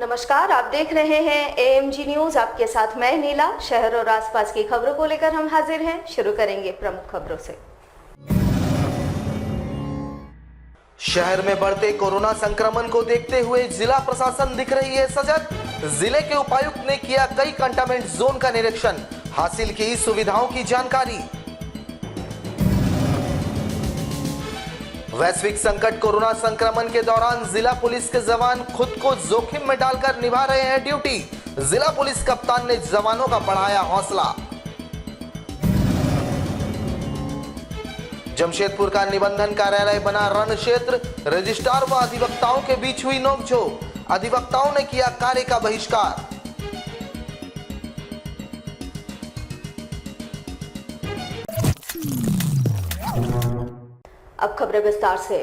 नमस्कार, आप देख रहे हैं एएमजी न्यूज। आपके साथ मैं नीला। शहर और आसपास की खबरों को लेकर हम हाजिर हैं। शुरू करेंगे प्रमुख खबरों से। शहर में बढ़ते कोरोना संक्रमण को देखते हुए जिला प्रशासन दिख रही है सजग। जिले के उपायुक्त ने किया कई कंटेनमेंट जोन का निरीक्षण, हासिल की सुविधाओं की जानकारी। वैश्विक संकट कोरोना संक्रमण के दौरान जिला पुलिस के जवान खुद को जोखिम में डालकर निभा रहे हैं ड्यूटी। जिला पुलिस कप्तान ने जवानों का बढ़ाया हौसला। जमशेदपुर का निबंधन कार्यालय बना रण क्षेत्र, रजिस्ट्रार व अधिवक्ताओं के बीच हुई नोकझोंक, अधिवक्ताओं ने किया कार्य का बहिष्कार। अब खबरें विस्तार से।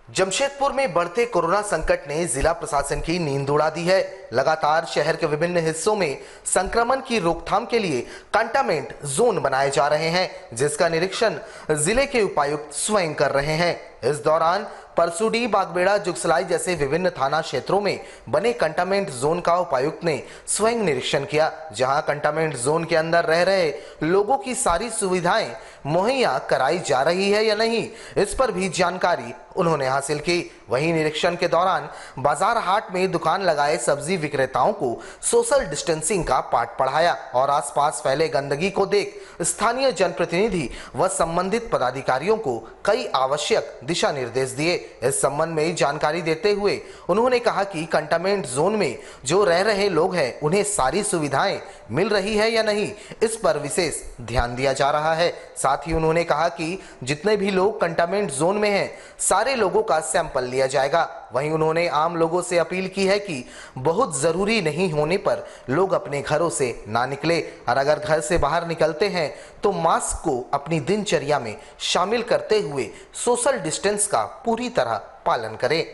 जमशेदपुर में बढ़ते कोरोना संकट ने जिला प्रशासन की नींद उड़ा दी है। लगातार शहर के विभिन्न हिस्सों में संक्रमण की रोकथाम के लिए कंटेनमेंट जोन बनाए जा रहे हैं, जिसका निरीक्षण जिले के उपायुक्त स्वयं कर रहे हैं। इस दौरान परसुडी, बागबेड़ा, जुगसलाई जैसे विभिन्न थाना क्षेत्रों में बने कंटेनमेंट जोन का उपायुक्त ने स्वयं निरीक्षण किया, जहां कंटेनमेंट जोन के अंदर रह रहे लोगों की सारी सुविधाएं मुहैया कराई जा रही है या नहीं, इस पर भी जानकारी उन्होंने हासिल की। वहीं निरीक्षण के दौरान बाजार हाट में दुकान लगाए सब्जी विक्रेताओं को सोशल डिस्टेंसिंग का पाठ पढ़ाया और आसपास फैले गंदगी को देख स्थानीय जनप्रतिनिधि व संबंधित पदाधिकारियों को कई आवश्यक दिशा निर्देश दिए। इस संबंध में जानकारी देते हुए उन्होंने कहा कि कंटेनमेंट जोन में जो रह रहे लोग हैं उन्हें सारी सुविधाएं मिल रही है या नहीं, इस पर विशेष ध्यान दिया जा रहा है। साथ ही उन्होंने कहा कि जितने भी लोग कंटेनमेंट जोन में हैं सारे लोगों का सैंपल लिया जाएगा। वहीं उन्होंने आम लोगों से अपील की है कि बहुत जरूरी नहीं होने पर लोग अपने घरों से ना निकले और अगर घर से बाहर निकलते हैं तो मास्क को अपनी दिनचर्या में शामिल करते हुए सोशल डिस्टेंस का पूरी तरह पालन करें।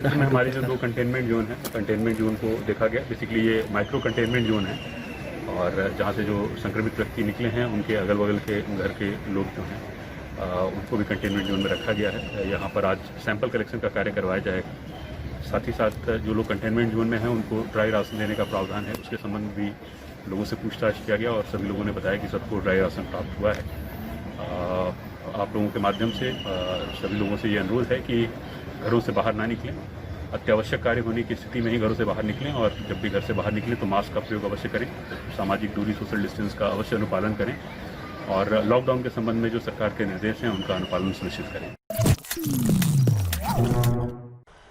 में हमारे जो 2 कंटेनमेंट जोन है, कंटेनमेंट जोन को देखा गया। बेसिकली ये माइक्रो कंटेनमेंट जोन है और जहाँ से जो संक्रमित व्यक्ति निकले हैं उनके अगल बगल के घर के लोग जो हैं उनको भी कंटेनमेंट जोन में रखा गया है। यहाँ पर आज सैंपल कलेक्शन का कार्य करवाया जाएगा। साथ ही साथ जो लोग कंटेनमेंट जोन में हैं उनको ड्राई राशन देने का प्रावधान है, उसके संबंध में भी लोगों से पूछताछ किया गया और सभी लोगों ने बताया कि सबको ड्राई राशन प्राप्त हुआ है। आप लोगों के माध्यम से सभी लोगों से ये अनुरोध है कि घरों से बाहर ना निकलें, अत्यावश्यक कार्य होने की स्थिति में ही घरों से बाहर निकलें और जब भी घर से बाहर निकलें तो मास्क का प्रयोग अवश्य करें, सामाजिक दूरी, सोशल डिस्टेंस का अवश्य अनुपालन करें और लॉकडाउन के संबंध में जो सरकार के निर्देश हैं उनका अनुपालन सुनिश्चित करें।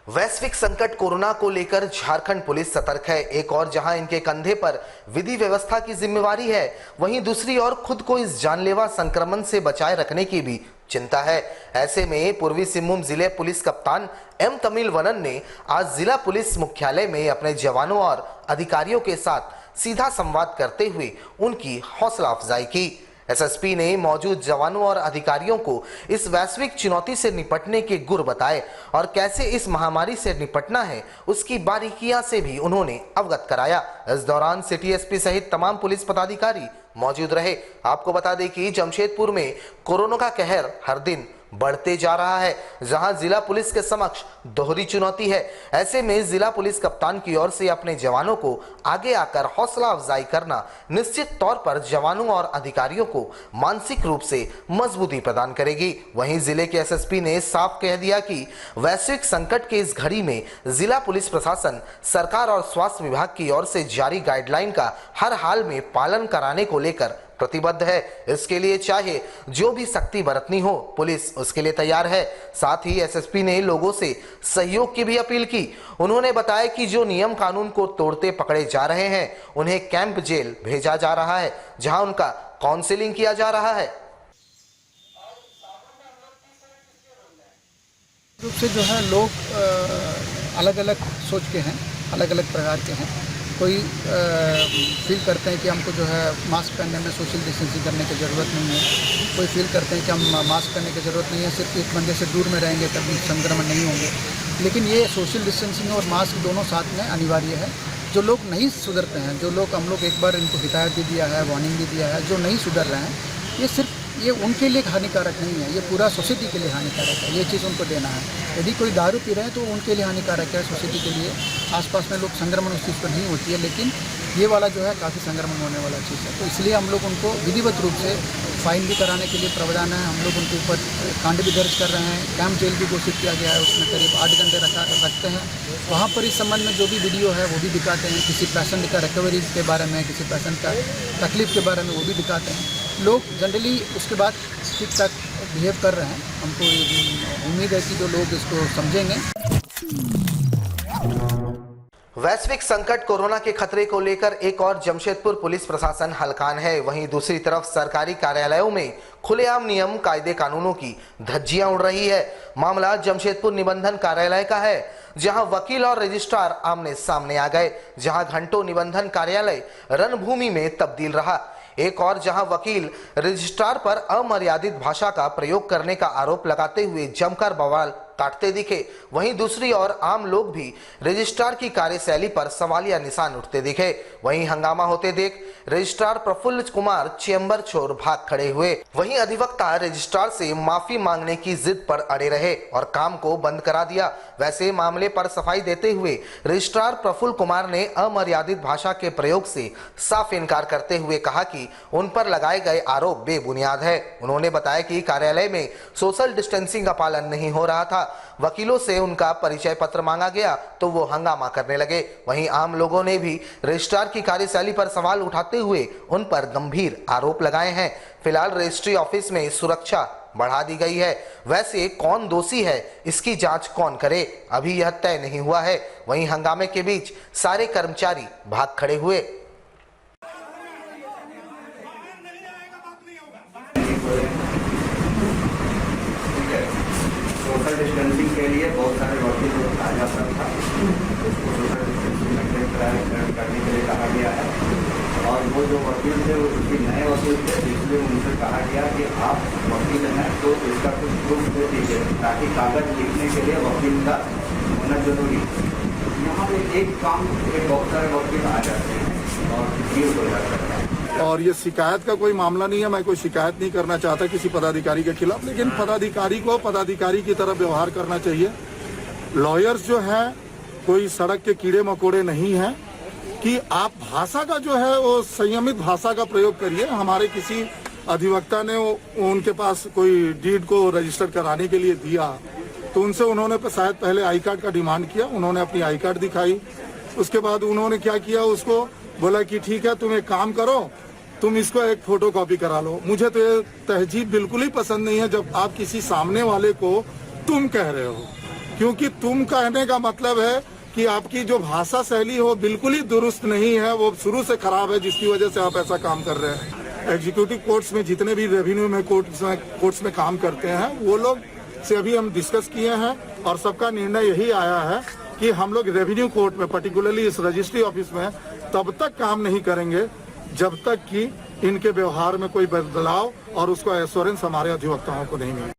वैश्विक संकट कोरोना को लेकर झारखंड पुलिस सतर्क है। एक और जहां इनके कंधे पर विधि व्यवस्था की जिम्मेवारी है, वहीं दूसरी ओर खुद को इस जानलेवा संक्रमण से बचाए रखने की भी चिंता है। ऐसे में पूर्वी सिंहभूम जिले पुलिस कप्तान एम तमिलवनन ने आज जिला पुलिस मुख्यालय में अपने जवानों और अधिकारियों के साथ सीधा संवाद करते हुए उनकी हौसला अफजाई की। एसएसपी ने मौजूद जवानों और अधिकारियों को इस वैश्विक चुनौती से निपटने के गुर बताए और कैसे इस महामारी से निपटना है उसकी बारीकियां से भी उन्होंने अवगत कराया। इस दौरान सिटी एसपी सहित तमाम पुलिस पदाधिकारी मौजूद रहे। आपको बता दें कि जमशेदपुर में कोरोना का कहर हर दिन बढ़ते जा रहा है, जहां जिला पुलिस के समक्ष दोहरी चुनौती है। ऐसे में जिला पुलिस कप्तान की ओर से अपने जवानों को आगे आकर हौसला अफजाई करना निश्चित तौर पर जवानों और अधिकारियों को मानसिक रूप से मजबूती प्रदान करेगी। वहीं जिले के एसएसपी ने साफ कह दिया कि वैश्विक संकट के इस घड़ी में जिला पुलिस प्रशासन, सरकार और स्वास्थ्य विभाग की ओर से जारी गाइडलाइन का हर हाल में पालन कराने को लेकर प्रतिबद्ध है। इसके लिए चाहे जो भी सख्ती बरतनी हो, पुलिस उसके लिए तैयार है। साथ ही एसएसपी ने लोगों से सहयोग की भी अपील की। उन्होंने बताया कि जो नियम कानून को तोड़ते पकड़े जा रहे हैं उन्हें कैंप जेल भेजा जा रहा है, जहां उनका काउंसलिंग किया जा रहा है। रूप से जो है लोग अलग अलग सोच के हैं, अलग अलग प्रकार के हैं। कोई फील करते हैं कि हमको जो है मास्क पहनने में सोशल डिस्टेंसिंग करने की ज़रूरत नहीं है। कोई फील करते हैं कि हम मास्क पहनने की ज़रूरत नहीं है, सिर्फ एक बंदे से दूर में रहेंगे तभी संक्रमण नहीं होंगे। लेकिन ये सोशल डिस्टेंसिंग और मास्क दोनों साथ में अनिवार्य है। जो लोग नहीं सुधरते हैं, जो लोग हम लोग एक बार इनको हिदायत भी दिया है, वार्निंग भी दिया है, जो नहीं सुधर रहे हैं, ये सिर्फ ये उनके लिए हानिकारक नहीं है, ये पूरा सोसाइटी के लिए हानिकारक है। ये चीज़ उनको देना है। यदि कोई दारू पी रहे हैं तो उनके लिए हानिकारक है, सोसाइटी के लिए। आसपास में लोग संक्रमण उस चीज़ पर नहीं होती है, लेकिन ये वाला जो है काफ़ी संक्रमण होने वाला चीज़ है। तो इसलिए हम लोग उनको विधिवत रूप से फाइन भी कराने के लिए प्रावधान है। हम लोग उनके ऊपर कांड भी दर्ज कर रहे हैं। कैंप जेल भी घोषित किया गया है, उसमें करीब 8 घंटे रखते हैं। वहाँ पर इस संबंध में जो भी वीडियो है वो भी दिखाते हैं। किसी पेशेंट का रिकवरी के बारे में, किसी पेशेंट का तकलीफ के बारे में वो भी दिखाते हैं। लोग जनरली उसके बाद ठीक ठाक बिहेव कर रहे हैं। हमको उम्मीद है कि जो लोग इसको समझेंगे। वैश्विक संकट कोरोना के खतरे को लेकर एक और जमशेदपुर पुलिस प्रशासन हलकान है। वहीं दूसरी तरफ सरकारी कार्यालयों में खुलेआम नियम कायदे कानूनों की धज्जियां उड़ रही है। मामला जमशेदपुर निबंधन कार्यालय का है, जहां वकील और रजिस्ट्रार आमने सामने आ गए। जहां घंटों निबंधन कार्यालय रणभूमि में तब्दील रहा। एक और जहां वकील रजिस्ट्रार पर अमर्यादित भाषा का प्रयोग करने का आरोप लगाते हुए जमकर बवाल काटते दिखे, वहीं दूसरी ओर आम लोग भी रजिस्ट्रार की कार्यशैली पर सवालिया निशान उठते दिखे। वहीं हंगामा होते देख रजिस्ट्रार प्रफुल्ल कुमार चेंबर छोड़ भाग खड़े हुए। वहीं अधिवक्ता रजिस्ट्रार से माफी मांगने की जिद पर अड़े रहे और काम को बंद करा दिया। वैसे मामले पर सफाई देते हुए रजिस्ट्रार प्रफुल्ल कुमार ने अमर्यादित भाषा के प्रयोग से साफ इनकार करते हुए कहा कि उन पर लगाए गए आरोप बेबुनियाद है। उन्होंने बताया कि कार्यालय में सोशल डिस्टेंसिंग का पालन नहीं हो रहा था। वकीलों से उनका परिचय पत्र मांगा गया तो वो हंगामा करने लगे। वहीं आम लोगों ने भी रजिस्ट्रार की कार्यशैली पर सवाल उठाते हुए उन पर गंभीर आरोप लगाए हैं। फिलहाल रजिस्ट्री ऑफिस में सुरक्षा बढ़ा दी गई है। वैसे कौन दोषी है, इसकी जांच कौन करे, अभी यह तय नहीं हुआ है। वहीं हंगामे के बीच सारे कर्मचारी भाग खड़े हुए। सोशल डिस्टेंसिंग के लिए बहुत सारे वकील को कहा जाता था, उसको सोशल डिस्टेंसिंग मेंटेन करने के लिए कहा गया है। और वो जो वकील थे वो चूँकि नए वकील थे, इसलिए उनसे कहा गया कि आप वकील हैं तो इसका कुछ प्रूफ दे दीजिए, ताकि कागज लिखने के लिए वकील का होना जरूरी है। यहाँ पे एक काम एक बहुत सारे वकील आ जाते हैं और भीड़ हो जाता है। और ये शिकायत का कोई मामला नहीं है। मैं कोई शिकायत नहीं करना चाहता किसी पदाधिकारी के खिलाफ, लेकिन पदाधिकारी को पदाधिकारी की तरह व्यवहार करना चाहिए। लॉयर्स जो है कोई सड़क के कीड़े मकोड़े नहीं है कि आप भाषा का जो है वो संयमित भाषा का प्रयोग करिए। हमारे किसी अधिवक्ता ने उनके पास कोई डीड को रजिस्टर कराने के लिए दिया तो उनसे उन्होंने शायद पहले आई कार्ड का डिमांड किया। उन्होंने अपनी आई कार्ड दिखाई, उसके बाद उन्होंने क्या किया, उसको बोला कि ठीक है तुम एक काम करो, तुम इसको एक फोटोकॉपी करा लो। मुझे तो ये तहजीब बिल्कुल ही पसंद नहीं है जब आप किसी सामने वाले को तुम कह रहे हो, क्योंकि तुम कहने का मतलब है कि आपकी जो भाषा शैली हो बिल्कुल ही दुरुस्त नहीं है, वो शुरू से खराब है, जिसकी वजह से आप ऐसा काम कर रहे हैं। एग्जीक्यूटिव कोर्ट्स में जितने भी रेवेन्यू में कोर्ट्स में काम करते हैं वो लोग से अभी हम डिस्कस किए हैं और सबका निर्णय यही आया है कि हम लोग रेवेन्यू कोर्ट में पर्टिकुलरली इस रजिस्ट्री ऑफिस में तब तक काम नहीं करेंगे जब तक कि इनके व्यवहार में कोई बदलाव और उसका एश्योरेंस हमारे अधिवक्ताओं को नहीं मिले।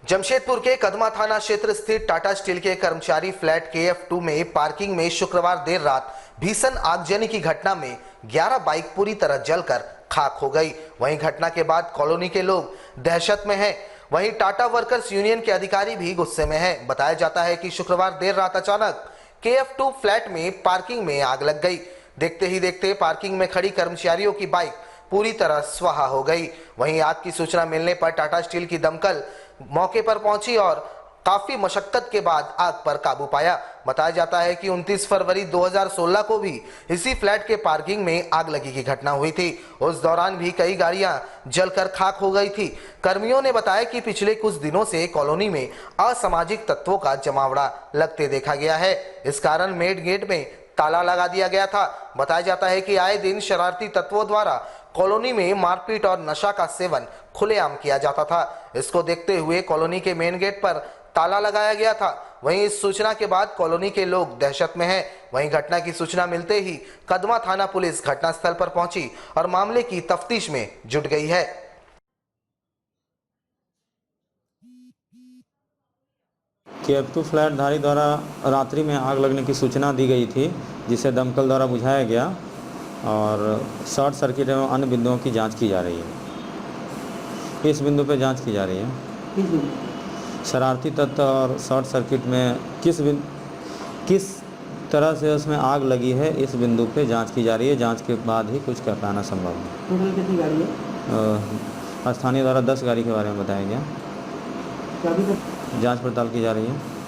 जमशेदपुर के कदमा थाना क्षेत्र स्थित टाटा स्टील के कर्मचारी फ्लैट KF2 में पार्किंग में शुक्रवार देर रात भीषण आगजनी की घटना में 11 बाइक पूरी तरह जलकर खाक हो गई। वहीं घटना के बाद कॉलोनी के लोग दहशत में हैं। वहीं टाटा वर्कर्स यूनियन के अधिकारी भी गुस्से में हैं। बताया जाता है कि शुक्रवार देर रात अचानक KF2 फ्लैट में पार्किंग में आग लग गई। देखते ही देखते पार्किंग में खड़ी कर्मचारियों की बाइक पूरी तरह स्वाहा हो गई। वहीं आग की सूचना मिलने पर टाटा स्टील की दमकल मौके पर पहुंची और काफी मशक्कत के बाद आग पर काबू पाया। बताया जाता है कि 29 फरवरी 2016 को भी इसी फ्लैट के पार्किंग में आग लगी की घटना हुई थी। उस दौरान भी कई गाड़ियां जलकर खाक हो गई थी। कर्मियों ने बताया कि पिछले कुछ दिनों से कॉलोनी में असामाजिक तत्वों का जमावड़ा लगते देखा गया है। इस कारण मेन गेट में ताला लगा दिया गया था। बताया जाता है कि आए दिन शरारती तत्वों द्वारा कॉलोनी में मारपीट और नशा का सेवन खुलेआम किया जाता था। इसको देखते हुए कॉलोनी के मेन गेट पर ताला लगाया गया था। वहीं इस सूचना के बाद कॉलोनी के लोग दहशत में हैं। वहीं घटना की सूचना मिलते ही कदमा थाना पुलिस घटनास्थल पर पहुंची और मामले की तफ्तीश में जुट गई है। KF2 फ्लैट धारी द्वारा रात्रि में आग लगने की सूचना दी गई थी, जिसे दमकल द्वारा बुझाया गया और शॉर्ट सर्किट एवं अन्य बिंदुओं की जांच की जा रही है। इस बिंदु पर जांच की जा रही है। शरारती तत्व और शॉर्ट सर्किट में किस तरह से उसमें आग लगी है, इस बिंदु पे जांच की जा रही है। जांच के बाद ही कुछ कर पाना संभव है। टोटल कितनी गाड़ी है? स्थानीय द्वारा 10 गाड़ी के बारे में बताया गया। जांच पड़ताल की जा रही है।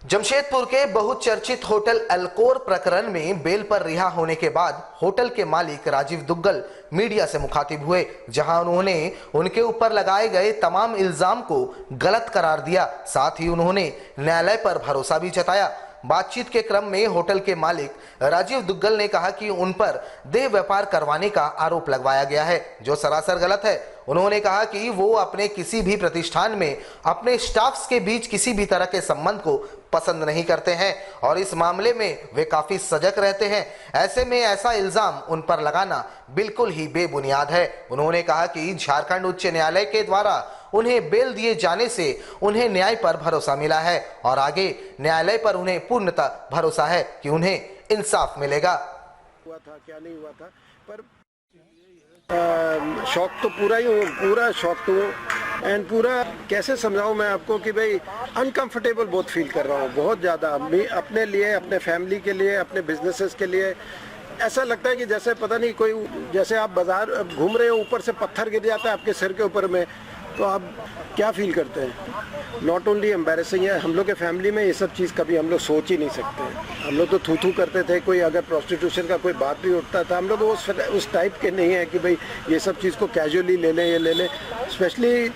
जमशेदपुर के बहुचर्चित होटल अल्कोर प्रकरण में बेल पर रिहा होने के बाद होटल के मालिक राजीव दुग्गल मीडिया से मुखातिब हुए, जहां उन्होंने उनके ऊपर लगाए गए तमाम इल्जाम को गलत करार दिया। साथ ही उन्होंने न्यायालय पर भरोसा भी जताया। बातचीत के क्रम में होटल के मालिक राजीव दुग्गल ने कहा कि उन पर देह व्यापार करवाने का आरोप लगवाया गया है, जो सरासर गलत है। उन्होंने कहा कि वो अपने किसी भी प्रतिष्ठान में अपने स्टाफ्स के बीच किसी भी तरह के संबंध को पसंद नहीं करते हैं और इस मामले में वे काफी सजग रहते हैं। ऐसे में ऐसा इल्जाम उन पर लगाना बिल्कुल ही बेबुनियाद है। उन्होंने कहा कि झारखंड उच्च न्यायालय के द्वारा उन्हें बेल दिए जाने से उन्हें न्याय पर भरोसा मिला है और आगे न्यायालय पर उन्हें पूर्णतः भरोसा है कि उन्हें इंसाफ मिलेगा। हुआ था क्या नहीं हुआ था, पर शौक तो पूरा शौक तो एंड पूरा कैसे समझाऊं मैं आपको कि भाई अनकंफर्टेबल बहुत फील कर रहा हूँ, बहुत ज़्यादा। अपने लिए, अपने फैमिली के लिए, अपने बिजनेसेस के लिए ऐसा लगता है कि जैसे पता नहीं कोई, जैसे आप बाजार घूम रहे हो, ऊपर से पत्थर गिर जाता है आपके सिर के ऊपर में, तो आप क्या फील करते हैं। नॉट ओनली एम्बैरेसिंग है, हम लोग के फैमिली में ये सब चीज़ कभी हम लोग सोच ही नहीं सकते। हम लोग तो थू करते थे, कोई अगर प्रोस्टिट्यूशन का कोई बात भी उठता था, हम लोग उस टाइप के नहीं है कि भाई ये सब चीज़ को कैजुअली ले लें, ये ले लें। स्पेशली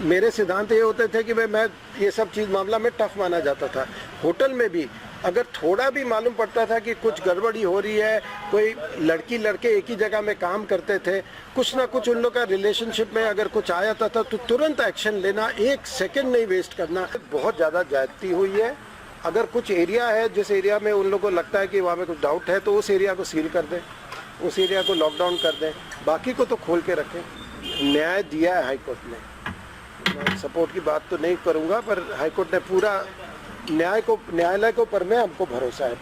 मेरे सिद्धांत ये होते थे कि भाई मैं ये सब चीज़ मामला में टफ माना जाता था। होटल में भी अगर थोड़ा भी मालूम पड़ता था कि कुछ गड़बड़ी हो रही है, कोई लड़की लड़के एक ही जगह में काम करते थे, कुछ ना कुछ उन लोग का रिलेशनशिप में अगर कुछ आ जाता था तो तुरंत एक्शन लेना, एक सेकंड नहीं वेस्ट करना। बहुत ज़्यादा ज्यादती हुई है। अगर कुछ एरिया है जिस एरिया में उन लोगों को लगता है कि वहाँ पे कुछ डाउट है तो उस एरिया को सील कर दें, उस एरिया को लॉकडाउन कर दें, बाकी को तो खोल के रखें। न्याय दिया है हाईकोर्ट ने, मैं सपोर्ट की बात तो नहीं करूँगा, पर हाईकोर्ट ने पूरा न्यायालय को पर में हमको भरोसा है।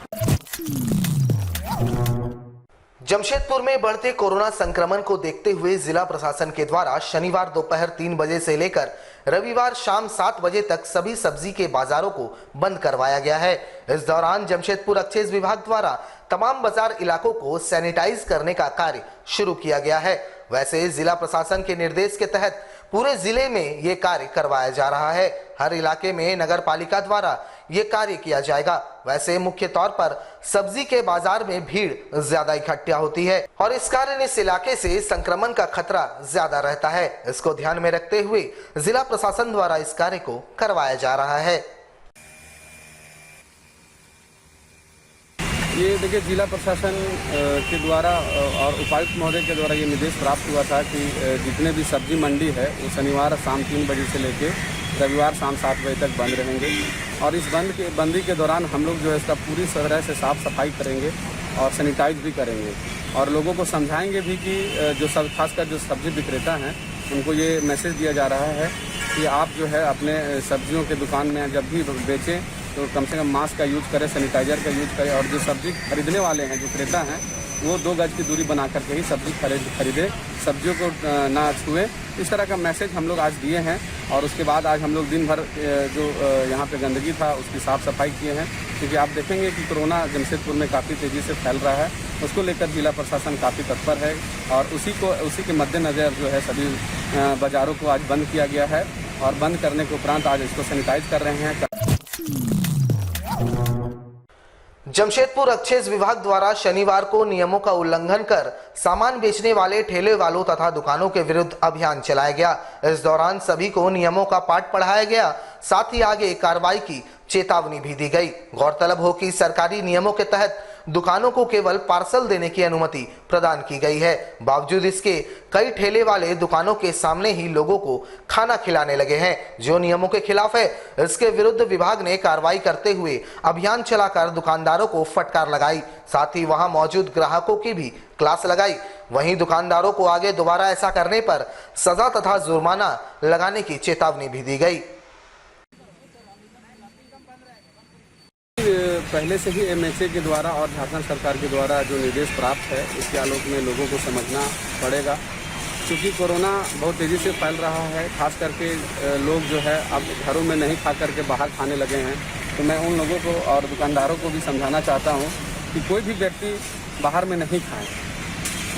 जमशेदपुर में बढ़ते कोरोना संक्रमण को देखते हुए जिला प्रशासन के द्वारा शनिवार दोपहर 3 बजे से लेकर रविवार शाम 7 बजे तक सभी सब्जी के बाजारों को बंद करवाया गया है। इस दौरान जमशेदपुर एक्साइज विभाग द्वारा तमाम बाजार इलाकों को सैनिटाइज करने का कार्य शुरू किया गया है। वैसे जिला प्रशासन के निर्देश के तहत पूरे जिले में ये कार्य करवाया जा रहा है। हर इलाके में नगर पालिका द्वारा ये कार्य किया जाएगा। वैसे मुख्य तौर पर सब्जी के बाजार में भीड़ ज्यादा इकट्ठा होती है और इस कारण इस इलाके से संक्रमण का खतरा ज्यादा रहता है। इसको ध्यान में रखते हुए जिला प्रशासन द्वारा इस कार्य को करवाया जा रहा है। ये देखिए, जिला प्रशासन के द्वारा और उपायुक्त महोदय के द्वारा ये निर्देश प्राप्त हुआ था कि जितने भी सब्जी मंडी है वो शनिवार शाम 3 बजे से लेके रविवार शाम 7 बजे तक बंद रहेंगे और इस बंदी के दौरान हम लोग जो है इसका पूरी तरह से साफ़ सफाई करेंगे और सैनिटाइज भी करेंगे और लोगों को समझाएंगे भी कि खासकर जो सब्जी विक्रेता हैं उनको ये मैसेज दिया जा रहा है कि आप जो है अपने सब्जियों के दुकान में जब भी बेचें तो कम से कम मास्क का यूज करें, सैनिटाइजर का यूज करें और जो सब्जी खरीदने वाले हैं, जो क्रेता हैं, वो 2 गज की दूरी बना करके ही सब्जी खरीदें, सब्जियों को ना छुएं। इस तरह का मैसेज हम लोग आज दिए हैं और उसके बाद आज हम लोग दिन भर जो यहाँ पे गंदगी था उसकी साफ़ सफाई किए हैं, क्योंकि आप देखेंगे कि कोरोना जमशेदपुर में काफ़ी तेज़ी से फैल रहा है। उसको लेकर जिला प्रशासन काफ़ी तत्पर है और उसी के मद्देनज़र जो है सभी बाज़ारों को आज बंद किया गया है और बंद करने के उपरांत आज इसको सैनिटाइज कर रहे हैं। जमशेदपुर एक्साइज विभाग द्वारा शनिवार को नियमों का उल्लंघन कर सामान बेचने वाले ठेले वालों तथा दुकानों के विरुद्ध अभियान चलाया गया। इस दौरान सभी को नियमों का पाठ पढ़ाया गया, साथ ही आगे कार्रवाई की चेतावनी भी दी गई। गौरतलब हो कि सरकारी नियमों के तहत दुकानों को केवल पार्सल देने की अनुमति प्रदान की गई है। बावजूद इसके कई ठेले वाले दुकानों के सामने ही लोगों को खाना खिलाने लगे हैं, जो नियमों के खिलाफ है। इसके विरुद्ध विभाग ने कार्रवाई करते हुए अभियान चलाकर दुकानदारों को फटकार लगाई, साथ ही वहां मौजूद ग्राहकों की भी क्लास लगाई। वहीं दुकानदारों को आगे दोबारा ऐसा करने पर सजा तथा जुर्माना लगाने की चेतावनी भी दी गई। पहले से ही MHA के द्वारा और झारखंड सरकार के द्वारा जो निर्देश प्राप्त है, इसके आलोक में लोगों को समझना पड़ेगा। क्योंकि कोरोना बहुत तेज़ी से फैल रहा है, खास करके लोग जो है अब घरों में नहीं खा करके बाहर खाने लगे हैं। तो मैं उन लोगों को और दुकानदारों को भी समझाना चाहता हूँ कि कोई भी व्यक्ति बाहर में नहीं खाएं,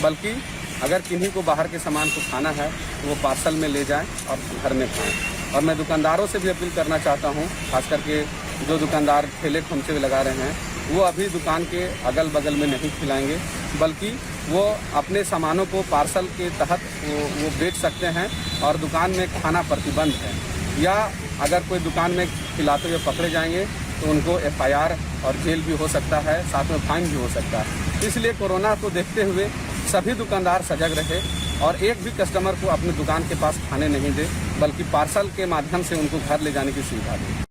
बल्कि अगर किन्हीं को बाहर के सामान को खाना है तो वो पार्सल में ले जाएं और घर में खाएं। और मैं दुकानदारों से भी अपील करना चाहता हूँ, खास करके जो दुकानदार ठेले ठुमसे लगा रहे हैं, वो अभी दुकान के अगल बगल में नहीं खिलाएंगे, बल्कि वो अपने सामानों को पार्सल के तहत वो बेच सकते हैं और दुकान में खाना प्रतिबंध है। या अगर कोई दुकान में खिलाते हुए पकड़े जाएंगे तो उनको FIR और जेल भी हो सकता है, साथ में फाइन भी हो सकता है। इसलिए कोरोना को देखते हुए सभी दुकानदार सजग रहे और एक भी कस्टमर को अपने दुकान के पास खाने नहीं दे, बल्कि पार्सल के माध्यम से उनको घर ले जाने की सुविधा दें।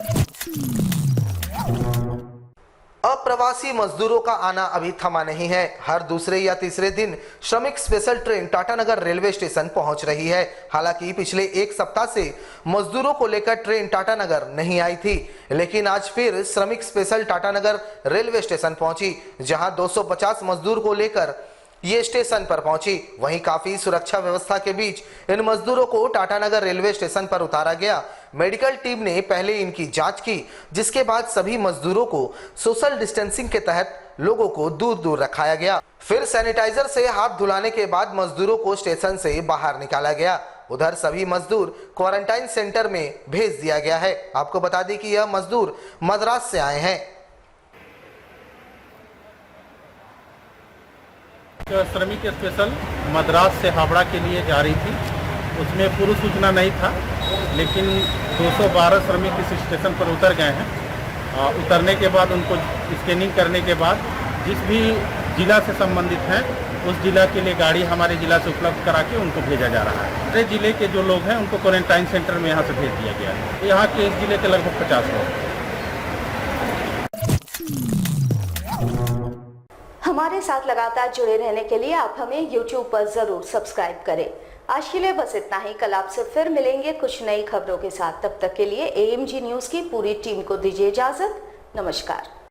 अप्रवासी मजदूरों का आना अभी थमा नहीं है। हर दूसरे या तीसरे दिन श्रमिक special train Tatanagar railway station पहुंच रही है। हालांकि पिछले एक सप्ताह से मजदूरों को लेकर ट्रेन टाटानगर नहीं आई थी, लेकिन आज फिर श्रमिक स्पेशल टाटानगर रेलवे स्टेशन पहुंची, जहां 250 मजदूर को लेकर ये स्टेशन पर पहुंची। वहीं काफी सुरक्षा व्यवस्था के बीच इन मजदूरों को टाटानगर रेलवे स्टेशन पर उतारा गया। मेडिकल टीम ने पहले इनकी जांच की, जिसके बाद सभी मजदूरों को सोशल डिस्टेंसिंग के तहत लोगों को दूर दूर रखाया गया। फिर सैनिटाइजर से हाथ धुलाने के बाद मजदूरों को स्टेशन से बाहर निकाला गया। उधर सभी मजदूर क्वारंटाइन सेंटर में भेज दिया गया है। आपको बता दें कि यह मजदूर मद्रास से आए हैं। श्रमिक स्पेशल मद्रास से हावड़ा के लिए जा रही थी, उसमें पूर्व सूचना नहीं था, लेकिन 212 श्रमिक इस स्टेशन पर उतर गए हैं। उतरने के बाद उनको स्कैनिंग करने के बाद जिस भी जिला से संबंधित हैं उस जिला के लिए गाड़ी हमारे जिला से उपलब्ध करा के उनको भेजा जा रहा है। पूरे जिले के जो लोग हैं उनको क्वारंटाइन सेंटर में यहाँ से भेज दिया गया है। यहाँ के इस जिले के लगभग 50 लोग। हमारे साथ लगातार जुड़े रहने के लिए आप हमें YouTube पर जरूर सब्सक्राइब करें। आज के लिए बस इतना ही। कल आपसे फिर मिलेंगे कुछ नई खबरों के साथ। तब तक के लिए AMG न्यूज़ की पूरी टीम को दीजिए इजाजत। नमस्कार।